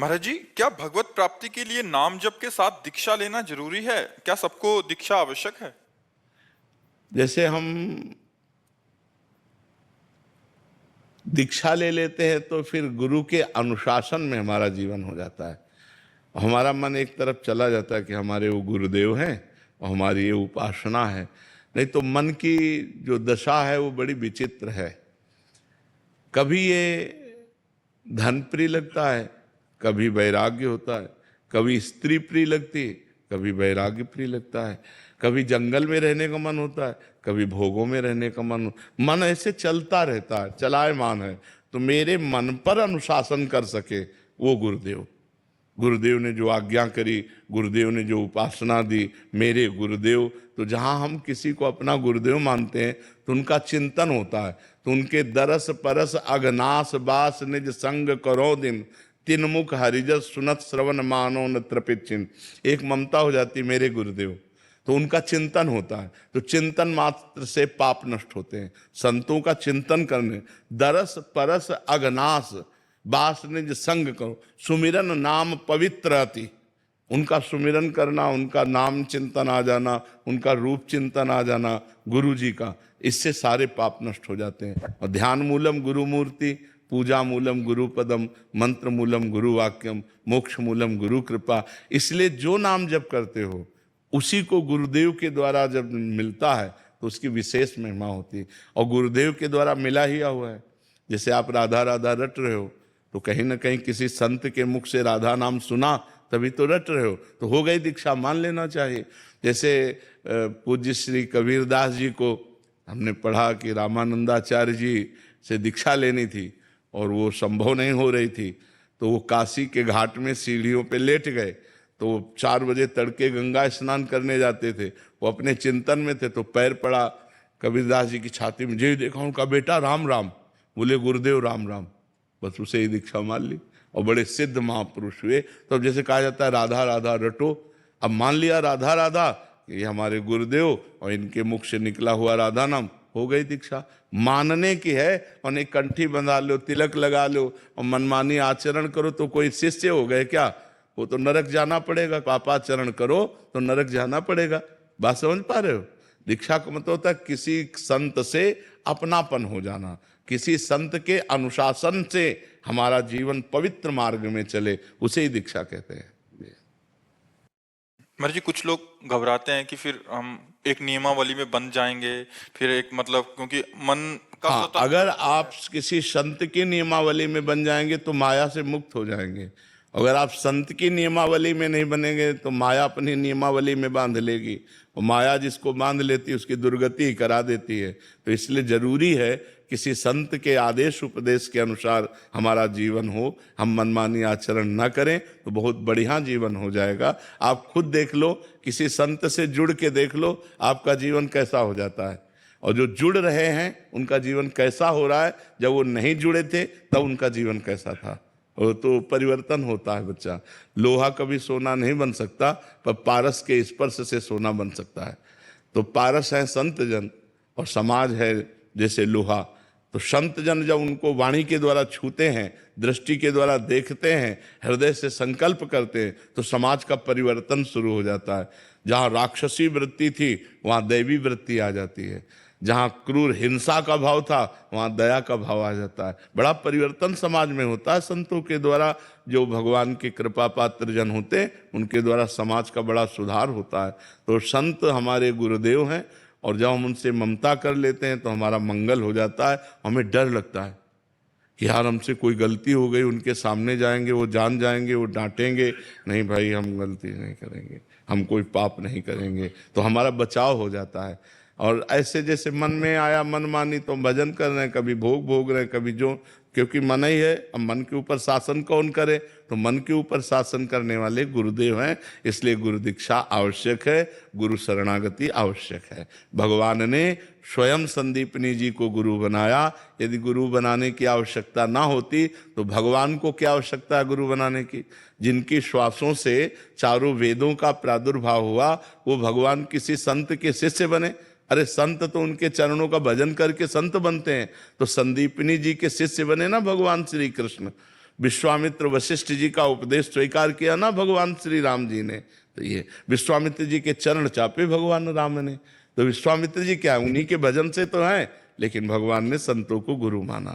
महाराज जी, क्या भगवत प्राप्ति के लिए नाम जप के साथ दीक्षा लेना जरूरी है? क्या सबको दीक्षा आवश्यक है? जैसे हम दीक्षा ले लेते हैं तो फिर गुरु के अनुशासन में हमारा जीवन हो जाता है। हमारा मन एक तरफ चला जाता है कि हमारे वो गुरुदेव हैं और हमारी ये उपासना है। नहीं तो मन की जो दशा है वो बड़ी विचित्र है। कभी ये धन प्रिय लगता है, कभी वैराग्य होता है, कभी स्त्री प्रिय लगती है, कभी वैराग्य प्रिय लगता है, कभी जंगल में रहने का मन होता है, कभी भोगों में रहने का मन ऐसे चलता रहता है, चलायमान है। तो मेरे मन पर अनुशासन कर सके वो गुरुदेव ने जो आज्ञा करी, गुरुदेव ने जो उपासना दी, मेरे गुरुदेव। तो जहाँ हम किसी को अपना गुरुदेव मानते हैं तो उनका चिंतन होता है। तो उनके दरस परस अगनास बास निज संग करो दिन, तीन मुख हरिजस सुनत श्रवण मानो न तृपित चिन्ह। एक ममता हो जाती मेरे गुरुदेव, तो उनका चिंतन होता है। तो चिंतन मात्र से पाप नष्ट होते हैं। संतों का चिंतन करने, दरस परस अगनास बास निज संग करो, सुमिरन नाम पवित्र अति। उनका सुमिरन करना, उनका नाम चिंतन आ जाना, उनका रूप चिंतन आ जाना गुरु जी का, इससे सारे पाप नष्ट हो जाते हैं। और ध्यान मूलम गुरु मूर्ति, पूजा मूलम गुरु पदम, मंत्र मूलम गुरु वाक्यम, मोक्ष मूलम गुरु कृपा। इसलिए जो नाम जप करते हो उसी को गुरुदेव के द्वारा जब मिलता है तो उसकी विशेष महिमा होती है। और गुरुदेव के द्वारा मिला ही हुआ है। जैसे आप राधा राधा रट रहे हो तो कहीं ना कहीं किसी संत के मुख से राधा नाम सुना तभी तो रट रहे हो, तो हो गई दीक्षा, मान लेना चाहिए। जैसे पूज्य श्री कबीरदास जी को हमने पढ़ा कि रामानंदाचार्य जी से दीक्षा लेनी थी और वो संभव नहीं हो रही थी, तो वो काशी के घाट में सीढ़ियों पे लेट गए। तो 4 बजे तड़के गंगा स्नान करने जाते थे, वो अपने चिंतन में थे, तो पैर पड़ा कबीरदास जी की छाती में। जी देखा, उनका बेटा राम राम। बोले गुरुदेव राम राम, बस उसे ही दीक्षा मान ली और बड़े सिद्ध महापुरुष हुए। तो अब जैसे कहा जाता है राधा राधा रटो, अब मान लिया राधा राधा, ये हमारे गुरुदेव और इनके मुख से निकला हुआ राधा नाम, हो गई दीक्षा। मानने की है, और एक कंठी बंधा लो, तिलक लगा लो और मनमानी आचरण करो तो कोई शिष्य हो गए क्या? वो तो नरक जाना पड़ेगा। पापाचरण करो तो नरक जाना पड़ेगा। बात समझ पा रहे हो? दीक्षा का मतलब होता है किसी संत से अपनापन हो जाना, किसी संत के अनुशासन से हमारा जीवन पवित्र मार्ग में चले, उसे ही दीक्षा कहते हैं। महाराज जी, कुछ लोग घबराते हैं कि फिर हम एक नियमावली में बंध जाएंगे, फिर एक मतलब क्योंकि मन का हाँ, अगर आप किसी संत की नियमावली में बन जाएंगे तो माया से मुक्त हो जाएंगे। अगर आप संत की नियमावली में नहीं बनेंगे तो माया अपनी नियमावली में बांध लेगी, और माया जिसको बांध लेती है उसकी दुर्गति ही करा देती है। तो इसलिए जरूरी है किसी संत के आदेश उपदेश के अनुसार हमारा जीवन हो, हम मनमानी आचरण न करें तो बहुत बढ़िया जीवन हो जाएगा। आप खुद देख लो, किसी संत से जुड़ के देख लो आपका जीवन कैसा हो जाता है, और जो जुड़ रहे हैं उनका जीवन कैसा हो रहा है, जब वो नहीं जुड़े थे तब उनका जीवन कैसा था। वो तो परिवर्तन होता है बच्चा। लोहा कभी सोना नहीं बन सकता, पर पारस के स्पर्श से सोना बन सकता है। तो पारस है संत जन और समाज है जैसे लोहा। तो संत जन जब उनको वाणी के द्वारा छूते हैं, दृष्टि के द्वारा देखते हैं, हृदय से संकल्प करते हैं, तो समाज का परिवर्तन शुरू हो जाता है। जहाँ राक्षसी वृत्ति थी वहाँ दैवी वृत्ति आ जाती है, जहाँ क्रूर हिंसा का भाव था वहाँ दया का भाव आ जाता है। बड़ा परिवर्तन समाज में होता है संतों के द्वारा। जो भगवान के कृपा पात्र जन होते उनके द्वारा समाज का बड़ा सुधार होता है। तो संत हमारे गुरुदेव हैं, और जब हम उनसे ममता कर लेते हैं तो हमारा मंगल हो जाता है। हमें डर लगता है कि यार हमसे कोई गलती हो गई, उनके सामने जाएंगे, वो जान जाएंगे, वो डांटेंगे। नहीं भाई, हम गलती नहीं करेंगे, हम कोई पाप नहीं करेंगे, तो हमारा बचाव हो जाता है। और ऐसे जैसे मन में आया मन मानी तो हम भजन कर रहे हैं, कभी भोग भोग रहे हैं, कभी जो, क्योंकि मन ही है। अब मन के ऊपर शासन कौन करे? तो मन के ऊपर शासन करने वाले गुरुदेव हैं। इसलिए गुरु दीक्षा आवश्यक है, गुरु शरणागति आवश्यक है। भगवान ने स्वयं संदीपनी जी को गुरु बनाया। यदि गुरु बनाने की आवश्यकता ना होती तो भगवान को क्या आवश्यकता है गुरु बनाने की? जिनकी श्वासों से चारों वेदों का प्रादुर्भाव हुआ, वो भगवान किसी संत के शिष्य बने? अरे संत तो उनके चरणों का भजन करके संत बनते हैं। तो संदीपनी जी के शिष्य बने ना भगवान श्री कृष्ण। विश्वामित्र वशिष्ठ जी का उपदेश स्वीकार किया ना भगवान श्री राम जी ने, तो ये विश्वामित्र जी के चरण चापे भगवान राम ने। तो विश्वामित्र जी क्या, उन्हीं के भजन से तो हैं, लेकिन भगवान ने संतों को गुरु माना।